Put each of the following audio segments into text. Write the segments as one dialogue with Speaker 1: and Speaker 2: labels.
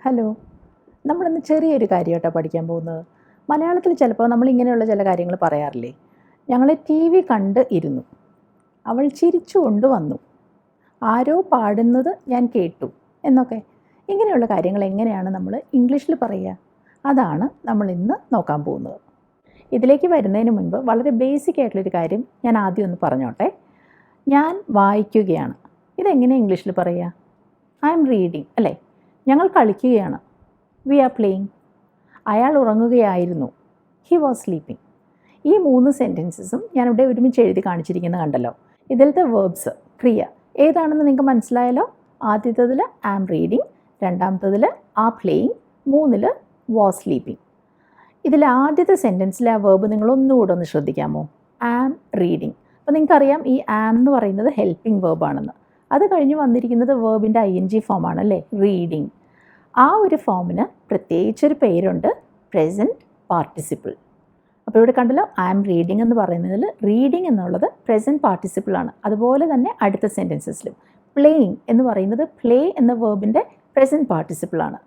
Speaker 1: Hello, നമ്മളിന്ന് ചെറിയൊരു കാര്യമായിട്ടാണ് പഠിക്കാൻ പോകുന്നത്. മലയാളത്തിൽ ചിലപ്പോൾ നമ്മളിങ്ങനെയുള്ള ചില കാര്യങ്ങൾ പറയാറില്ലേ? ഞങ്ങൾ TV കണ്ട് ഇരുന്നു, അവൾ ചിരിച്ചുകൊണ്ട് വന്നു, ആരോ പാടുന്നത് ഞാൻ കേട്ടു എന്നൊക്കെ. ഇങ്ങനെയുള്ള കാര്യങ്ങൾ എങ്ങനെയാണ് നമ്മൾ ഇംഗ്ലീഷിൽ പറയുക? അതാണ് നമ്മൾ ഇന്ന് നോക്കാൻ പോകുന്നത്. ഇതിലേക്ക് വരുന്നതിന് മുൻപ് വളരെ ബേസിക് ആയിട്ടുള്ളൊരു കാര്യം ഞാൻ ആദ്യം ഒന്ന് പറഞ്ഞോട്ടെ. ഞാൻ വായിക്കുകയാണ്. ഇതെങ്ങനെ ഇംഗ്ലീഷിൽ പറയുക? ഐ ആം റീഡിങ് അല്ലേ? ഞങ്ങൾ കളിക്കുകയാണ്. We are playing. അയാൾ ഉറങ്ങുകയായിരുന്നു. He was sleeping. ഈ 3 സെൻറ്റൻസസും ഞാനിവിടെ ഒരുമിച്ച് എഴുതി കാണിച്ചിരിക്കുന്നത് കണ്ടല്ലോ. ഇതിലത്തെ വേർബ്സ്, ക്രിയ ഏതാണെന്ന് നിങ്ങൾക്ക് മനസ്സിലായല്ലോ. ആദ്യത്തേതിൽ ആം റീഡിങ്, രണ്ടാമത്തേതിൽ ആ പ്ലേയിങ്, 3ൽ വാസ് സ്ലീപ്പിംഗ്. ഇതിൽ ആദ്യത്തെ സെൻറ്റൻസിലെ ആ വേർബ് നിങ്ങളൊന്നുകൂടെ ഒന്ന് ശ്രദ്ധിക്കാമോ? Am reading. അപ്പോൾ നിങ്ങൾക്കറിയാം ഈ ആം എന്ന് പറയുന്നത് ഹെൽപ്പിംഗ് വേർബാണെന്ന്. അത് കഴിഞ്ഞ് വന്നിരിക്കുന്നത് വേർബിൻ്റെ ING ഫോമാണ് അല്ലേ, റീഡിങ്. ആ ഒരു ഫോമിന് പ്രത്യേകിച്ചൊരു പേരുണ്ട്, പ്രസൻറ്റ് പാർട്ടിസിപ്പിൾ. അപ്പോൾ ഇവിടെ കണ്ടല്ലോ, ഐ ആം റീഡിങ് എന്ന് പറയുന്നതിൽ റീഡിങ് എന്നുള്ളത് പ്രസൻറ്റ് പാർട്ടിസിപ്പിളാണ്. അതുപോലെ തന്നെ അടുത്ത സെൻറ്റൻസസിലും പ്ലേയിങ് എന്ന് പറയുന്നത് പ്ലേ എന്ന വേർബിൻ്റെ പ്രസൻറ്റ് പാർട്ടിസിപ്പിളാണ്.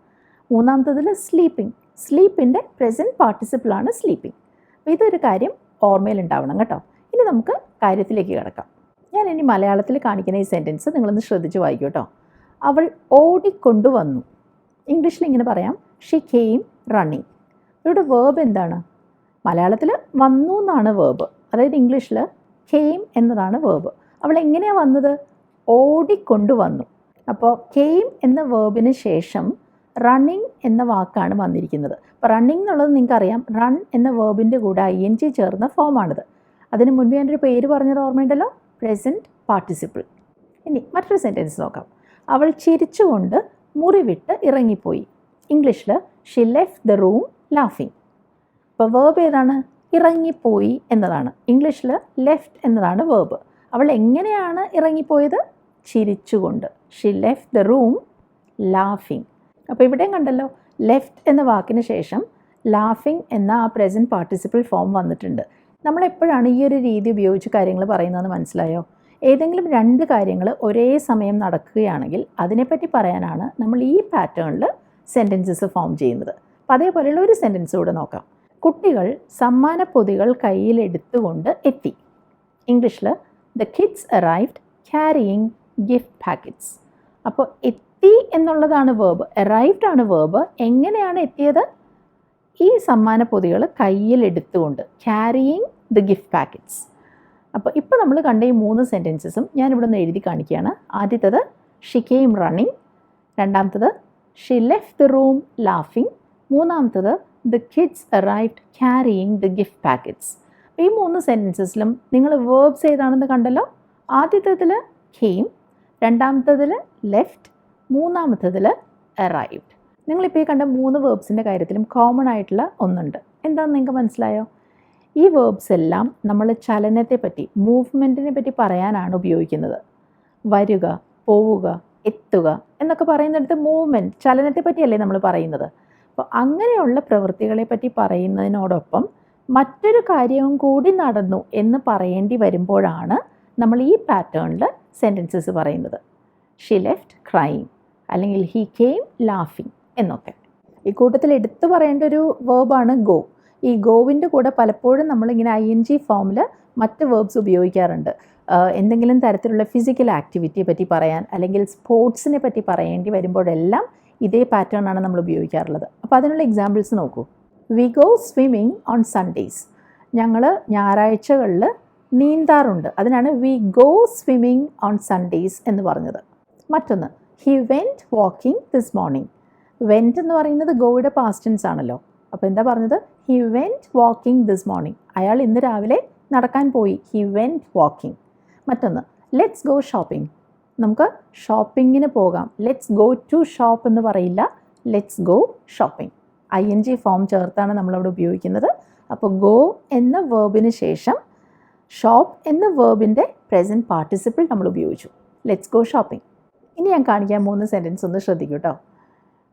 Speaker 1: മൂന്നാമത്തതിൽ സ്ലീപ്പിംഗ്, സ്ലീപ്പിൻ്റെ പ്രസൻറ്റ് പാർട്ടിസിപ്പിളാണ് സ്ലീപ്പിംഗ്. അപ്പോൾ ഇതൊരു കാര്യം ഓർമ്മയിലുണ്ടാവണം കേട്ടോ. ഇനി നമുക്ക് കാര്യത്തിലേക്ക് കിടക്കാം. ഞാൻ ഇനി മലയാളത്തിൽ കാണിക്കുന്ന ഈ സെൻറ്റൻസ് നിങ്ങളൊന്ന് ശ്രദ്ധിച്ച് വായിക്കൂ കേട്ടോ. അവൾ ഓടിക്കൊണ്ടുവന്നു. ഇംഗ്ലീഷിൽ ഇങ്ങനെ പറയാം, ഷി കെയിം റണ്ണിങ്. ഇവിടെ വേർബ് എന്താണ്? മലയാളത്തിൽ വന്നു എന്നാണ് വേർബ്, അതായത് ഇംഗ്ലീഷിൽ കെയിം എന്നതാണ് വേർബ്. അവൾ എങ്ങനെയാണ് വന്നത്? ഓടിക്കൊണ്ടുവന്നു. അപ്പോൾ കെയിം എന്ന വേർബിന് ശേഷം റണ്ണിങ് എന്ന വാക്കാണ് വന്നിരിക്കുന്നത്. അപ്പോൾ റണ്ണിങ് എന്നുള്ളത് നിങ്ങൾക്കറിയാം, റൺ എന്ന വേർബിൻ്റെ കൂടെ ING ചേർന്ന ഫോമാണിത്. അതിന് മുൻപ് ഞാനൊരു പേര് പറഞ്ഞത് ഓർമ്മയുണ്ടല്ലോ, പ്രസൻറ്റ് പാർട്ടിസിപ്പിൾ. ഇനി മറ്റൊരു സെൻറ്റൻസ് നോക്കാം. അവൾ ചിരിച്ചുകൊണ്ട് മുറി വിട്ട് ഇറങ്ങിപ്പോയി. ഇംഗ്ലീഷിൽ ഷി ലെഫ്റ്റ് ദ റൂം ലാഫിങ്. അപ്പോൾ വേർബ് ഏതാണ്? ഇറങ്ങിപ്പോയി എന്നതാണ്. ഇംഗ്ലീഷിൽ ലെഫ്റ്റ് എന്നതാണ് വേർബ്. അവൾ എങ്ങനെയാണ് ഇറങ്ങിപ്പോയത്? ചിരിച്ചുകൊണ്ട്. ഷി ലെഫ്റ്റ് ദ റൂം ലാഫിങ്. അപ്പോൾ ഇവിടെയും കണ്ടല്ലോ, ലെഫ്റ്റ് എന്ന വാക്കിന് ശേഷം ലാഫിങ് എന്ന ആ പ്രസൻറ്റ് പാർട്ടിസിപ്പിൾ ഫോം വന്നിട്ടുണ്ട്. നമ്മളെപ്പോഴാണ് ഈ ഒരു രീതി ഉപയോഗിച്ച് കാര്യങ്ങൾ പറയുന്നതെന്ന് മനസ്സിലായോ? ഏതെങ്കിലും 2 കാര്യങ്ങൾ ഒരേ സമയം നടക്കുകയാണെങ്കിൽ അതിനെപ്പറ്റി പറയാനാണ് നമ്മൾ ഈ പാറ്റേണിൽ സെൻറ്റൻസസ് ഫോം ചെയ്യുന്നത്. അപ്പോൾ അതേപോലെയുള്ള ഒരു സെൻറ്റൻസ് കൂടെ നോക്കാം. കുട്ടികൾ സമ്മാനപ്പൊതികൾ കയ്യിലെടുത്തുകൊണ്ട് എത്തി. ഇംഗ്ലീഷിൽ the kids arrived carrying gift packets. അപ്പോൾ എത്തി എന്നുള്ളതാണ് വേർബ്, അറൈവ്ഡ് ആണ് വേർബ്. എങ്ങനെയാണ് എത്തിയത്? ഈ സമ്മാനപ്പൊതികൾ കയ്യിലെടുത്തുകൊണ്ട്, ക്യാരിയിങ് ദ ഗിഫ്റ്റ് പാക്കറ്റ്സ്. അപ്പോൾ ഇപ്പോൾ നമ്മൾ കണ്ട ഈ 3 സെൻറ്റൻസസും ഞാനിവിടെ നിന്ന് എഴുതി കാണിക്കുകയാണ്. ആദ്യത്തേത് ഷി കെയിം റണ്ണിങ്, രണ്ടാമത്തേത് ഷി ലെഫ്റ്റ് ദ റൂം ലാഫിങ്, മൂന്നാമത്തേത് the kids arrived carrying the gift packets. ഈ 3 സെൻറ്റൻസസിലും നിങ്ങൾ വേർബ്സ് ഏതാണെന്ന് കണ്ടല്ലോ. ആദ്യത്തേതിൽ കെയിം, രണ്ടാമത്തേതിൽ ലെഫ്റ്റ്, മൂന്നാമത്തേതിൽ അറൈവ്ഡ്. നിങ്ങളിപ്പോൾ ഈ കണ്ട 3 വേർബ്സിൻ്റെ കാര്യത്തിലും കോമൺ ആയിട്ടുള്ള ഒന്നുണ്ട്. എന്താണെന്ന് നിങ്ങൾക്ക് മനസ്സിലായോ? ഈ വേർബ്സ് എല്ലാം നമ്മൾ ചലനത്തെ പറ്റി, മൂവ്മെൻറ്റിനെ പറ്റി പറയാനാണ് ഉപയോഗിക്കുന്നത്. വരിക, പോവുക, എത്തുക എന്നൊക്കെ പറയുന്നിടത്ത് മൂവ്മെൻറ്റ്, ചലനത്തെ പറ്റിയല്ലേ നമ്മൾ പറയുന്നത്. അപ്പോൾ അങ്ങനെയുള്ള പ്രവൃത്തികളെ പറ്റി പറയുന്നതിനോടൊപ്പം മറ്റൊരു കാര്യവും കൂടി നടന്നു എന്ന് പറയേണ്ടി വരുമ്പോഴാണ് നമ്മൾ ഈ പാറ്റേണിൽ സെൻറ്റൻസസ് പറയുന്നത്. ഷി ലെഫ്റ്റ് ക്രൈയിങ്, അല്ലെങ്കിൽ ഹി കെയിം ലാഫിങ് എന്നൊക്കെ. ഈ കൂട്ടത്തിൽ എടുത്തു പറയേണ്ട ഒരു വേർബാണ് ഗോ. ഈ ഗോവിൻ്റെ കൂടെ പലപ്പോഴും നമ്മളിങ്ങനെ ING ഫോമിൽ മറ്റ് വേർബ്സ് ഉപയോഗിക്കാറുണ്ട്. എന്തെങ്കിലും തരത്തിലുള്ള ഫിസിക്കൽ ആക്ടിവിറ്റിയെ പറ്റി പറയാൻ, അല്ലെങ്കിൽ സ്പോർട്സിനെ പറ്റി പറയേണ്ടി വരുമ്പോഴെല്ലാം ഇതേ പാറ്റേണാണ് നമ്മൾ ഉപയോഗിക്കാറുള്ളത്. അപ്പോൾ അതിനുള്ള എക്സാമ്പിൾസ് നോക്കൂ. We go swimming on Sundays. ഞങ്ങൾ ഞായറാഴ്ചകളിൽ നീന്താറുണ്ട്. അതിനാണ് we go swimming on Sundays എന്ന് പറഞ്ഞത്. മറ്റൊന്ന്, he went walking this morning. Went എന്ന് പറയുന്നത് ഗോയുടെ പാസ്റ്റ് ടെൻസ് ആണല്ലോ. അപ്പോൾ എന്താ പറഞ്ഞത്? He went walking this morning. അയാൾ ഇന്ന് രാവിലെ നടക്കാൻ പോയി. He went walking. മറ്റൊന്ന്, ലെറ്റ്സ് ഗോ ഷോപ്പിംഗ്. നമുക്ക് ഷോപ്പിങ്ങിന് പോകാം. ലെറ്റ്സ് ഗോ ടു ഷോപ്പ് എന്ന് പറയില്ല, let's go shopping. ING form ചേർത്താണ് നമ്മളവിടെ ഉപയോഗിക്കുന്നത്. അപ്പോൾ ഗോ എന്ന വേർബിന് ശേഷം ഷോപ്പ് എന്ന വേർബിൻ്റെ പ്രസൻറ്റ് പാർട്ടിസിപ്പിൾ നമ്മൾ ഉപയോഗിച്ചു. Let's go shopping. ഇനി ഞാൻ കാണിക്കാൻ 3 സെൻറ്റൻസ് ഒന്ന് ശ്രദ്ധിക്കൂ കേട്ടോ.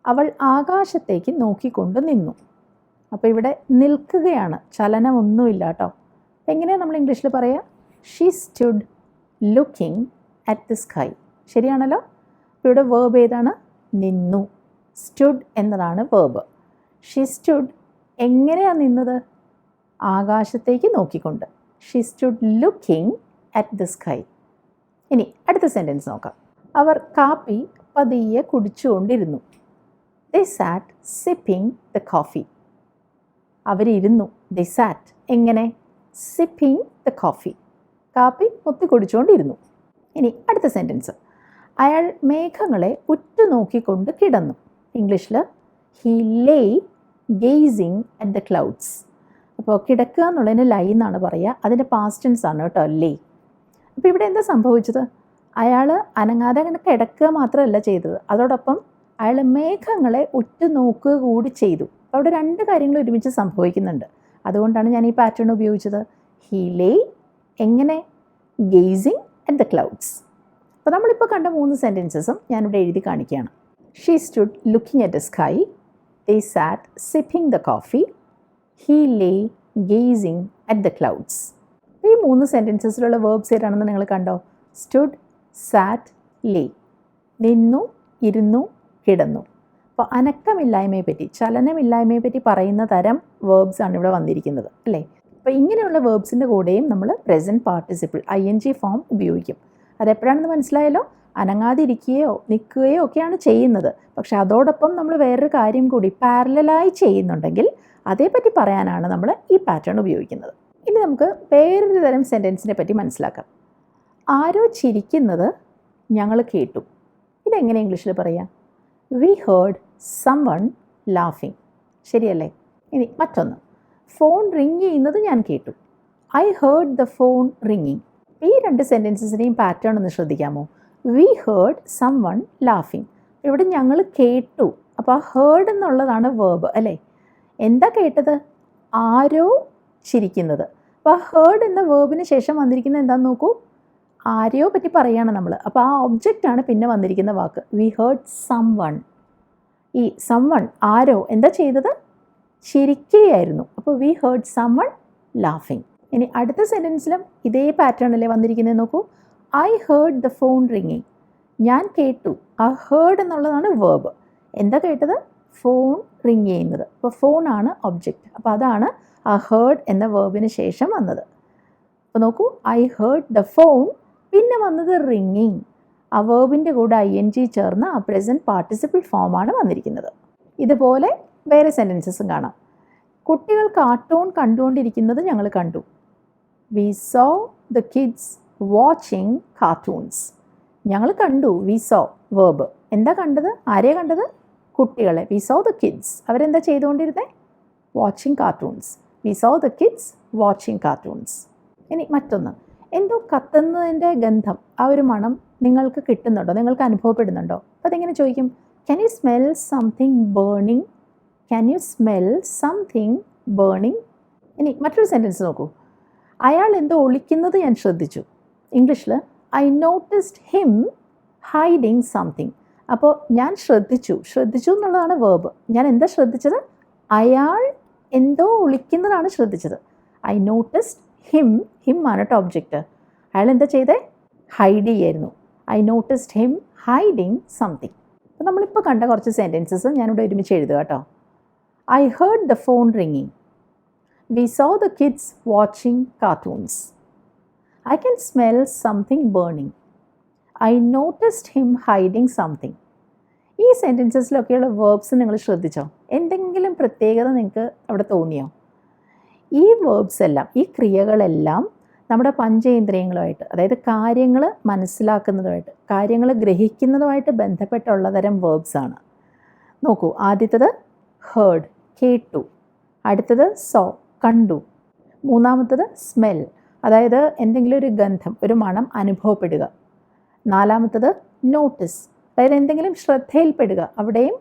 Speaker 1: അവൾ ആകാശത്തേക്ക് നോക്കിക്കൊണ്ട് നിന്നു. അപ്പോൾ ഇവിടെ നിൽക്കുകയാണ്, ചലനമൊന്നുമില്ല കേട്ടോ. എങ്ങനെയാണ് നമ്മൾ ഇംഗ്ലീഷിൽ പറയുക? She stood looking at the sky. ശരിയാണല്ലോ. അപ്പോൾ ഇവിടെ വേർബ് ഏതാണ്? നിന്നു. സ്റ്റുഡ് എന്നതാണ് വേർബ്. ഷീ സ്റ്റുഡ് എങ്ങനെയാണ് നിന്നത്? ആകാശത്തേക്ക് നോക്കിക്കൊണ്ട്. She stood looking at the sky. ഇനി അടുത്ത സെൻറ്റൻസ് നോക്കാം. അവർ കാപ്പി പതിയെ കുടിച്ചുകൊണ്ടിരുന്നു. ദേ സാറ്റ് സിപ്പിംഗ് ദ കോഫി. അവരിരുന്നു. ദേ സാറ്റ് എങ്ങനെ? Sipping the coffee. കാപ്പി മുത്തി കുടിച്ചുകൊണ്ടിരുന്നു. ഇനി അടുത്ത സെൻറ്റൻസ്. അയാൾ മേഘങ്ങളെ ഉറ്റുനോക്കിക്കൊണ്ട് കിടന്നു. ഇംഗ്ലീഷിൽ he lay gazing at the clouds. അപ്പോൾ കിടക്കുക എന്നുള്ളതിന് ലൈ എന്നാണ് പറയുക. അതിൻ്റെ പാസ്റ്റ് ടെൻസ് ആണ് കേട്ടോ, ലേ. അപ്പോൾ ഇവിടെ എന്താ സംഭവിച്ചത്? അയാൾ അനങ്ങാതെ അങ്ങനെ കിടക്കുക മാത്രമല്ല ചെയ്തത്, അതോടൊപ്പം അയാൾ മേഘങ്ങളെ ഉറ്റുനോക്കുക കൂടി ചെയ്തു. അപ്പോൾ അവിടെ രണ്ട് കാര്യങ്ങൾ ഒരുമിച്ച് സംഭവിക്കുന്നുണ്ട്. അതുകൊണ്ടാണ് ഞാൻ ഈ പാറ്റേൺ ഉപയോഗിച്ചത്. ഹീ ലേ എങ്ങനെ? Gazing at the clouds. അപ്പോൾ നമ്മളിപ്പോൾ കണ്ട 3 സെൻറ്റൻസസും ഞാനിവിടെ എഴുതി കാണിക്കുകയാണ്. She stood looking at the sky. They sat sipping the coffee. He lay gazing at the clouds. ഈ 3 സെൻറ്റൻസസിലുള്ള വേർബ്സ് ഏതാണെന്ന് നിങ്ങൾ കണ്ടോ? Stood, sat, lay. നിന്നു, ഇരുന്നു, കിടന്നു. അപ്പോൾ അനക്കമില്ലായ്മയെ പറ്റി, ചലനമില്ലായ്മയെ പറ്റി പറയുന്ന തരം വേർബ്സ് ആണ് ഇവിടെ വന്നിരിക്കുന്നത്, അല്ലേ? അപ്പോൾ ഇങ്ങനെയുള്ള വേർബ്സിൻ്റെ കൂടെയും നമ്മൾ പ്രസൻറ്റ് പാർട്ടിസിപ്പിൾ ING ഫോം ഉപയോഗിക്കും. അതെപ്പോഴാണെന്ന് മനസ്സിലായല്ലോ? അനങ്ങാതിരിക്കുകയോ നിൽക്കുകയോ ഒക്കെയാണ് ചെയ്യുന്നത്. പക്ഷെ അതോടൊപ്പം നമ്മൾ വേറൊരു കാര്യം കൂടി പാരലലായി ചെയ്യുന്നുണ്ടെങ്കിൽ അതേപ്പറ്റി പറയാനാണ് നമ്മൾ ഈ പാറ്റേൺ ഉപയോഗിക്കുന്നത്. ഇനി നമുക്ക് വേറൊരു തരം സെൻറ്റൻസിനെ പറ്റി മനസ്സിലാക്കാം. ആരോ ചിരിക്കുന്നത് ഞങ്ങൾ കേട്ടു. ഇതെങ്ങനെ ഇംഗ്ലീഷിൽ പറയാം? വി ഹേർഡ് സംവൺ ലാഫിങ്. ശരിയല്ലേ? ഇനി മറ്റൊന്ന്. ഫോൺ റിങ് ചെയ്യുന്നത് ഞാൻ കേട്ടു. ഐ ഹേർഡ് ദ ഫോൺ റിങ്ങിങ്. ഈ 2 സെൻറ്റൻസസിനെയും പാറ്റേൺ ഒന്ന് ശ്രദ്ധിക്കാമോ? വി ഹേർഡ് സംവൺ ലാഫിങ്. ഇവിടെ ഞങ്ങൾ കേട്ടു. അപ്പോൾ ആ ഹേർഡ് എന്നുള്ളതാണ് വേർബ്, അല്ലേ? എന്താ കേട്ടത്? ആരോ ചിരിക്കുന്നത്. അപ്പോൾ ആ ഹേർഡ് എന്ന വേർബിന് ശേഷം വന്നിരിക്കുന്നത് എന്താണെന്ന് നോക്കൂ. ആരെയോ പറ്റി പറയുകയാണ് നമ്മൾ. അപ്പോൾ ആ ഒബ്ജക്റ്റാണ് പിന്നെ വന്നിരിക്കുന്ന വാക്ക്. We heard someone. ഈ സംവൺ, ആരോ എന്താ ചെയ്തത്? ചിരിക്കുകയായിരുന്നു. അപ്പോൾ വി ഹേർഡ് സംവൺ ലാഫിങ്. ഇനി അടുത്ത സെൻറ്റൻസിലും ഇതേ പാറ്റേണല്ലേ വന്നിരിക്കുന്നത് നോക്കൂ. ഐ ഹേർഡ് ദ ഫോൺ റിങ്ങിങ്. ഞാൻ കേട്ടു. ആ ഹേർഡ് എന്നുള്ളതാണ് വേർബ്. എന്താ കേട്ടത്? ഫോൺ റിങ് ചെയ്യുന്നത്. അപ്പോൾ ഫോണാണ് ഒബ്ജക്റ്റ്. അപ്പോൾ അതാണ് ആ ഹേർഡ് എന്ന വേർബിന് ശേഷം വന്നത്. അപ്പോൾ നോക്കൂ, ഐ ഹേർഡ് ദ ഫോൺ, പിന്നെ വന്നത് റിങ്ങിങ്. ആ വേർബിൻ്റെ കൂടെ ING ചേർന്ന് ആ പ്രസൻറ്റ് പാർട്ടിസിപ്പിൾ ഫോമാണ് വന്നിരിക്കുന്നത്. ഇതുപോലെ വേറെ സെൻറ്റൻസസും കാണാം. കുട്ടികൾ കാർട്ടൂൺ കണ്ടുകൊണ്ടിരിക്കുന്നത് ഞങ്ങൾ കണ്ടു. We saw the kids watching cartoons. ഞങ്ങൾ കണ്ടു. We saw verb. എന്താ കണ്ടത്? ആരെയാണ് കണ്ടത്? കുട്ടികളെ. We saw the kids. അവരെന്താ ചെയ്തുകൊണ്ടിരുന്നത്? Watching cartoons. We saw the kids watching cartoons. ഇനി മറ്റൊന്ന്. എന്തോ കത്തുന്നതിൻ്റെ ഗന്ധം, ആ ഒരു മണം നിങ്ങൾക്ക് കിട്ടുന്നുണ്ടോ? നിങ്ങൾക്ക് അനുഭവപ്പെടുന്നുണ്ടോ? അപ്പോൾ അതെങ്ങനെ ചോദിക്കും? Can you smell something burning? Can you smell something burning? ഇനി മറ്റൊരു സെൻറ്റൻസ് നോക്കൂ. അയാൾ എന്തോ ഒളിക്കുന്നത് ഞാൻ ശ്രദ്ധിച്ചു. ഇംഗ്ലീഷിൽ I noticed him hiding something. അപ്പോൾ ഞാൻ ശ്രദ്ധിച്ചു എന്നുള്ളതാണ് വേർബ്. ഞാൻ എന്താ ശ്രദ്ധിച്ചത്? അയാൾ എന്തോ ഒളിക്കുന്നതാണ് ശ്രദ്ധിച്ചത്. ഐ നോട്ടിസ്ഡ് ഹിം ആണ് കേട്ടോ ഒബ്ജക്റ്റ്. അയാൾ എന്താ ചെയ്തേ? ഹൈഡ് ചെയ്യായിരുന്നു. I noticed him hiding something. അപ്പോൾ നമ്മളിപ്പോൾ കണ്ട കുറച്ച് സെൻറ്റൻസസ് ഞാനിവിടെ ഒരുമിച്ച് എഴുതുക കേട്ടോ. ഐ ഹേർഡ് ദ ഫോൺ റിങ്ങിങ്. We saw the kids watching cartoons. I can smell something burning. I noticed him hiding something. ഈ സെൻറ്റൻസസിലൊക്കെയുള്ള വേർബ്സ് നിങ്ങൾ ശ്രദ്ധിച്ചോ? എന്തെങ്കിലും പ്രത്യേകത നിങ്ങൾക്ക് അവിടെ തോന്നിയോ? ഈ വേർബ്സ് എല്ലാം, ഈ ക്രിയകളെല്ലാം നമ്മുടെ പഞ്ചേന്ദ്രിയങ്ങളുമായിട്ട്, അതായത് കാര്യങ്ങൾ മനസ്സിലാക്കുന്നതുമായിട്ട്, കാര്യങ്ങൾ ഗ്രഹിക്കുന്നതുമായിട്ട് ബന്ധപ്പെട്ടുള്ള തരം വേർബ്സാണ്. നോക്കൂ, ആദ്യത്തത് ഹേർഡ്, കേട്ടു. അടുത്തത് സോ, കണ്ടു. മൂന്നാമത്തത് സ്മെൽ, അതായത് എന്തെങ്കിലും ഒരു ഗന്ധം, ഒരു മണം അനുഭവപ്പെടുക. നാലാമത്തത് നോട്ടിസ്, അതായത് എന്തെങ്കിലും ശ്രദ്ധയിൽപ്പെടുക. അവിടെയും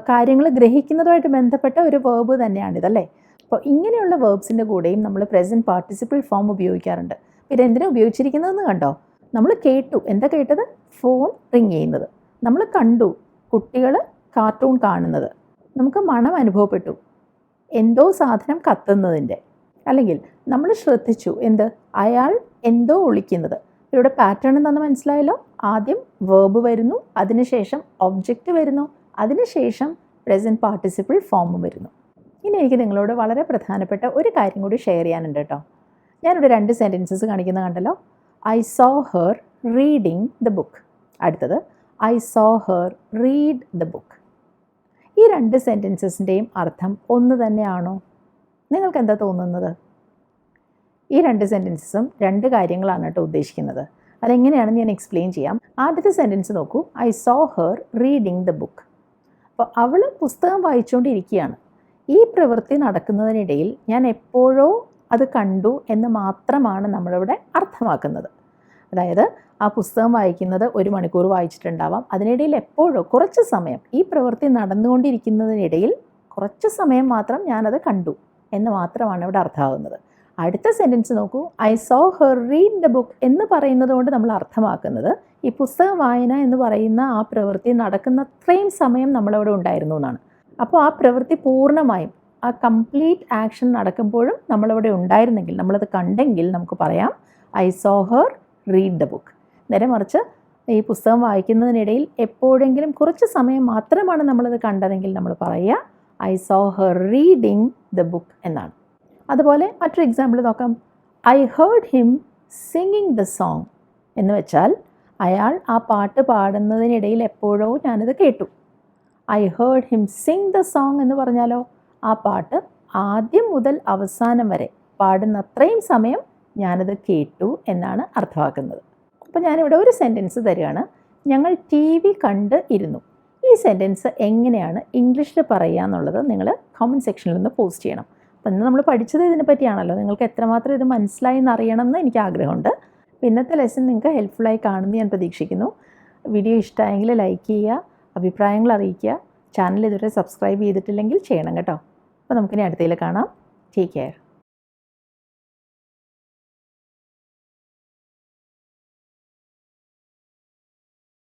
Speaker 1: കാര്യങ്ങൾ ഗ്രഹിക്കുന്നതുമായിട്ട് ബന്ധപ്പെട്ട ഒരു വേർബ് തന്നെയാണിതല്ലേ. അപ്പോൾ ഇങ്ങനെയുള്ള വേർബ്സിൻ്റെ കൂടെയും നമ്മൾ പ്രസൻറ്റ് പാർട്ടിസിപ്പിൾ ഫോം ഉപയോഗിക്കാറുണ്ട്. ഇതെന്തിനാണ് ഉപയോഗിച്ചിരിക്കുന്നതെന്ന് കണ്ടോ? നമ്മൾ കേട്ടു. എന്താ കേട്ടത്? ഫോൺ റിങ് ചെയ്യുന്നത്. നമ്മൾ കണ്ടു, കുട്ടികൾ കാർട്ടൂൺ കാണുന്നത്. നമുക്ക് മണം അനുഭവപ്പെട്ടു, എന്തോ സാധനം കത്തുന്നതിൻ്റെ. അല്ലെങ്കിൽ നമ്മൾ ശ്രദ്ധിച്ചു, എന്ത്? അയാൾ എന്തോ ഒളിക്കുന്നത്. ഇവിടെ പാറ്റേൺ എന്താണെന്ന് മനസ്സിലായല്ലോ. ആദ്യം വേർബ് വരുന്നു, അതിനുശേഷം ഒബ്ജക്റ്റ് വരുന്നു, അതിനുശേഷം പ്രസൻറ്റ് പാർട്ടിസിപ്പിൾ ഫോമും വരുന്നു. ഇനി എനിക്ക് നിങ്ങളോട് വളരെ പ്രധാനപ്പെട്ട ഒരു കാര്യം കൂടി ഷെയർ ചെയ്യാനുണ്ട് കേട്ടോ. ഞാനിവിടെ 2 സെൻറ്റൻസസ് കാണിക്കുന്നത് കണ്ടല്ലോ. I saw her reading the book. അടുത്തത് I saw her read the book. ഈ 2 സെൻറ്റൻസസിൻ്റെയും അർത്ഥം ഒന്ന് തന്നെയാണോ? നിങ്ങൾക്ക് എന്താ തോന്നുന്നത്? ഈ 2 സെൻറ്റൻസസും 2 കാര്യങ്ങളാണ് കേട്ടോ ഉദ്ദേശിക്കുന്നത്. അതെങ്ങനെയാണെന്ന് ഞാൻ എക്സ്പ്ലെയിൻ ചെയ്യാം. ആദ്യത്തെ സെൻറ്റൻസ് നോക്കൂ, I saw her reading the book. അപ്പോൾ അവൾ പുസ്തകം വായിച്ചുകൊണ്ടിരിക്കുകയാണ്. ഈ പ്രവൃത്തി നടക്കുന്നതിനിടയിൽ ഞാൻ എപ്പോഴോ അത് കണ്ടു എന്ന് മാത്രമാണ് നമ്മളിവിടെ അർത്ഥമാക്കുന്നത്. അതായത് ആ പുസ്തകം വായിക്കുന്നത് 1 മണിക്കൂർ വായിച്ചിട്ടുണ്ടാവാം. അതിനിടയിൽ എപ്പോഴോ കുറച്ച് സമയം, ഈ പ്രവൃത്തി നടന്നുകൊണ്ടിരിക്കുന്നതിനിടയിൽ കുറച്ച് സമയം മാത്രം ഞാനത് കണ്ടു എന്ന് മാത്രമാണ് ഇവിടെ അർത്ഥമാകുന്നത്. അടുത്ത സെൻറ്റൻസ് നോക്കൂ, I saw her read the book എന്ന് പറയുന്നത് കൊണ്ട് നമ്മൾ അർത്ഥമാക്കുന്നത് ഈ പുസ്തക വായന എന്ന് പറയുന്ന ആ പ്രവൃത്തി നടക്കുന്ന അത്രയും സമയം നമ്മളവിടെ ഉണ്ടായിരുന്നു എന്നാണ്. അപ്പോൾ ആ പ്രവൃത്തി പൂർണ്ണമായും, ആ കംപ്ലീറ്റ് ആക്ഷൻ നടക്കുമ്പോഴും നമ്മളവിടെ ഉണ്ടായിരുന്നെങ്കിൽ, നമ്മളത് കണ്ടെങ്കിൽ നമുക്ക് പറയാം I saw her read the book. നേരെ മറിച്ച് ഈ പുസ്തകം വായിക്കുന്നതിനിടയിൽ എപ്പോഴെങ്കിലും കുറച്ച് സമയം മാത്രമാണ് നമ്മളത് കണ്ടതെങ്കിൽ നമ്മൾ പറയുക I saw her reading the book എന്നാണ്. അതുപോലെ മറ്റൊരു എക്സാമ്പിൾ നോക്കാം. I heard him singing the song എന്ന് വെച്ചാൽ അയാൾ ആ പാട്ട് പാടുന്നതിനിടയിൽ എപ്പോഴോ ഞാനത് കേട്ടു. I heard him Singh the song എന്ന് പറഞ്ഞാലോ ആ പാട്ട് ആദ്യം മുതൽ അവസാനം വരെ പാടുന്ന അത്രയും സമയം ഞാനത് കേട്ടു എന്നാണ് അർത്ഥമാക്കുന്നത്. അപ്പോൾ ഞാനിവിടെ ഒരു സെൻറ്റൻസ് തരികയാണ്, ഞങ്ങൾ TV കണ്ട് ഇരുന്നു. ഈ സെൻറ്റൻസ് എങ്ങനെയാണ് ഇംഗ്ലീഷിൽ പറയുക എന്നുള്ളത് നിങ്ങൾ കമൻറ്റ് സെക്ഷനിൽ നിന്ന് പോസ്റ്റ് ചെയ്യണം. അപ്പോൾ ഇന്ന് നമ്മൾ പഠിച്ചത് ഇതിനെ പറ്റിയാണല്ലോ. നിങ്ങൾക്ക് എത്രമാത്രം ഇത് മനസ്സിലായി എന്നറിയണം എന്ന് എനിക്ക് ആഗ്രഹമുണ്ട്. ഇന്നത്തെ ലെസൺ നിങ്ങൾക്ക് ഹെൽപ്ഫുള്ളായി കാണുമെന്ന് ഞാൻ പ്രതീക്ഷിക്കുന്നു. വീഡിയോ ഇഷ്ടമായെങ്കിൽ ലൈക്ക് ചെയ്യുക, അഭിപ്രായങ്ങൾ അറിയിക്കുക. ചാനൽ ഇതുവരെ സബ്സ്ക്രൈബ് ചെയ്തിട്ടില്ലെങ്കിൽ ചെയ്യണം കേട്ടോ. അപ്പോൾ നമുക്കിനി അടുത്തതിൽ കാണാം. Take care.